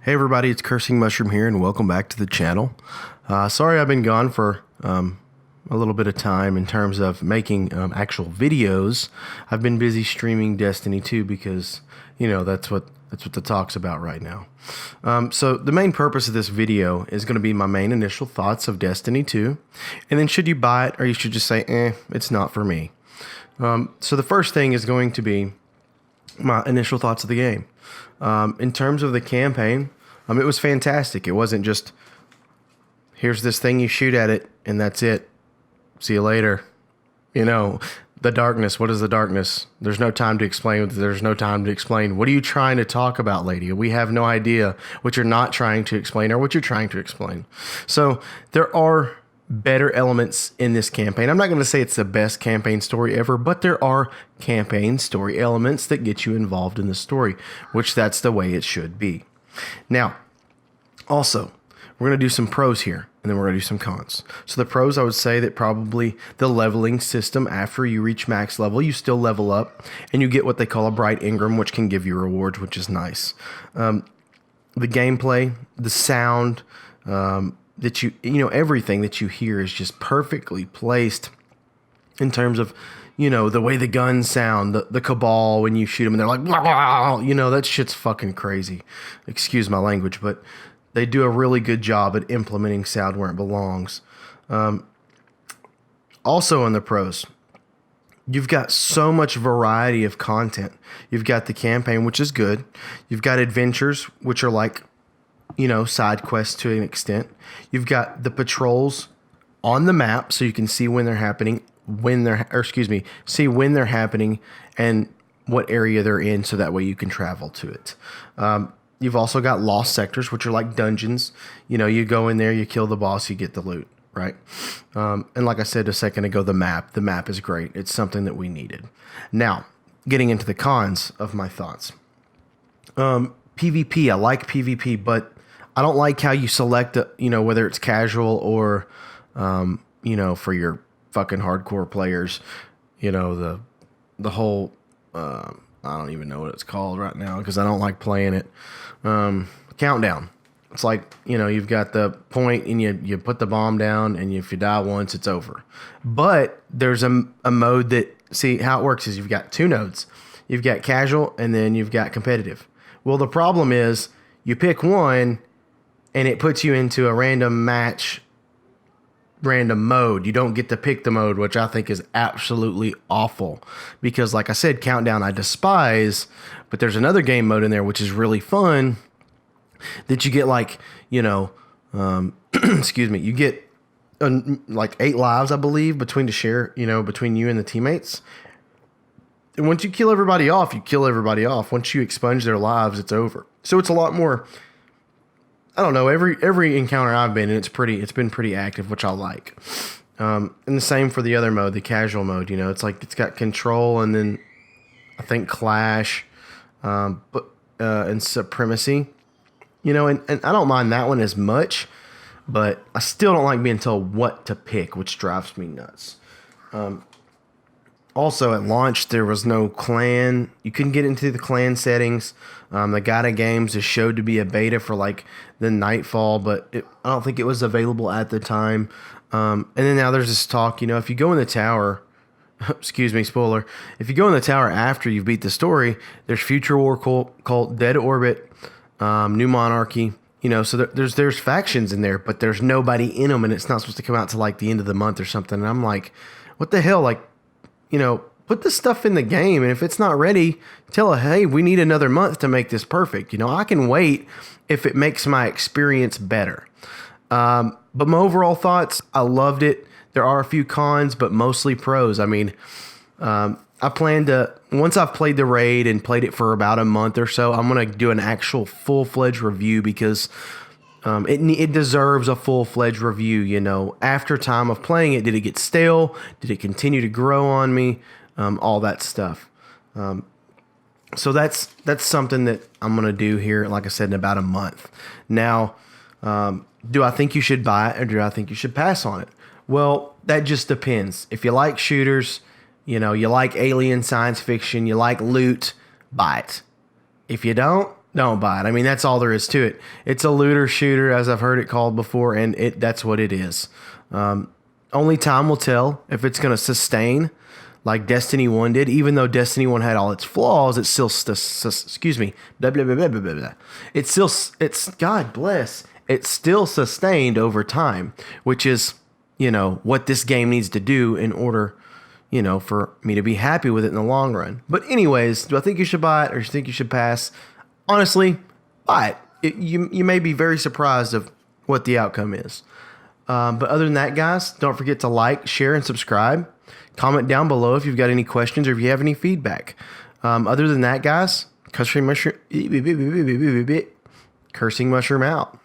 Hey everybody, it's Cursing Mushroom here, and welcome back to the channel. Sorry I've been gone for a little bit of time in terms of making actual videos. I've been busy streaming Destiny 2 because, you know, that's what the talk's about right now. So the main purpose of this video is going to be my main initial thoughts of Destiny 2, and then should you buy it or you should just say, it's not for me. So the first thing is going to be my initial thoughts of the game. In terms of the campaign, it was fantastic. It wasn't just, here's this thing, you shoot at it, and that's it. See you later. You know, the darkness. What is the darkness? There's no time to explain. There's no time to explain. What are you trying to talk about, lady? We have no idea what you're not trying to explain or what you're trying to explain. So there are better elements in this campaign. I'm not going to say it's the best campaign story ever, but there are campaign story elements that get you involved in the story, which that's the way it should be. Now, also, we're going to do some pros here, and then we're going to do some cons. So the pros, I would say that probably the leveling system, after you reach max level, you still level up, and you get what they call a bright Engram, which can give you rewards, which is nice. The gameplay, the sound, that you know, everything that you hear is just perfectly placed in terms of, you know, the way the guns sound, the Cabal, when you shoot them and they're like, blah, blah, you know, that shit's fucking crazy. Excuse my language, but they do a really good job at implementing sound where it belongs. Also in the pros, you've got so much variety of content. You've got the campaign, which is good. You've got adventures, which are like, you know, side quests to an extent. You've got the patrols on the map, so you can see when they're happening, see when they're happening and what area they're in, so that way you can travel to it. You've also got lost sectors, which are like dungeons. You know, you go in there, you kill the boss, you get the loot, right? And like I said a second ago, the map is great. It's something that we needed. Now, getting into the cons of my thoughts. PvP, I like PvP, but I don't like how you select, you know, whether it's casual or, you know, for your fucking hardcore players, you know, the whole, I don't even know what it's called right now because I don't like playing it. Countdown. It's like, you know, you've got the point and you put the bomb down, and if you die once, it's over. But there's a mode that, see, how it works is you've got two nodes. You've got casual and then you've got competitive. Well, the problem is you pick one and it puts you into a random match, random mode. You don't get to pick the mode, which I think is absolutely awful because, like I said, Countdown I despise, but there's another game mode in there which is really fun that you get, like, you know, excuse me, you get like 8 lives, I believe, between you and the teammates. And once you kill everybody off, you kill everybody off. Once you expunge their lives, it's over. So it's a lot more, I don't know, every encounter I've been in, it's been pretty active, which I like. And the same for the other mode, the casual mode, you know, it's like, it's got control and then I think clash, and supremacy, you know, and I don't mind that one as much, but I still don't like being told what to pick, which drives me nuts. Also, at launch, there was no clan. You couldn't get into the clan settings. The Gaia Games is showed to be a beta for like the Nightfall, but I don't think it was available at the time. And then now there's this talk, you know, if you go in the tower, excuse me, spoiler, if you go in the tower after you've beat the story, there's Future War Cult, Dead Orbit, New Monarchy, you know, so there's factions in there, but there's nobody in them, and it's not supposed to come out to like the end of the month or something. And I'm like, what the hell? Like, you know, put this stuff in the game, and if it's not ready, tell her, hey, we need another month to make this perfect. You know, I can wait if it makes my experience better. But my overall thoughts, I loved it. There are a few cons, but mostly pros. I mean, I plan to, once I've played the raid and played it for about a month or so, I'm going to do an actual full-fledged review because it deserves a full-fledged review, you know. After time of playing it, did it get stale? Did it continue to grow on me? All that stuff. So that's something that I'm going to do here, like I said, in about a month. Now, do I think you should buy it or do I think you should pass on it? Well, that just depends. If you like shooters, you know, you like alien science fiction, you like loot, buy it. If you don't, Don't buy it. I mean, that's all there is to it. It's a looter shooter, as I've heard it called before, and that's what it is. Only time will tell if it's going to sustain like Destiny 1 did. Even though Destiny 1 had all its flaws, it's still, excuse me, blah, blah, blah, blah, blah, blah. God bless, it's still sustained over time, which is, what this game needs to do in order, for me to be happy with it in the long run. But anyways, do I think you should buy it or do you think you should pass? Honestly, buy it. You may be very surprised of what the outcome is. But other than that, guys, don't forget to like, share, and subscribe. Comment down below if you've got any questions or if you have any feedback. Other than that, guys, cursing mushroom out.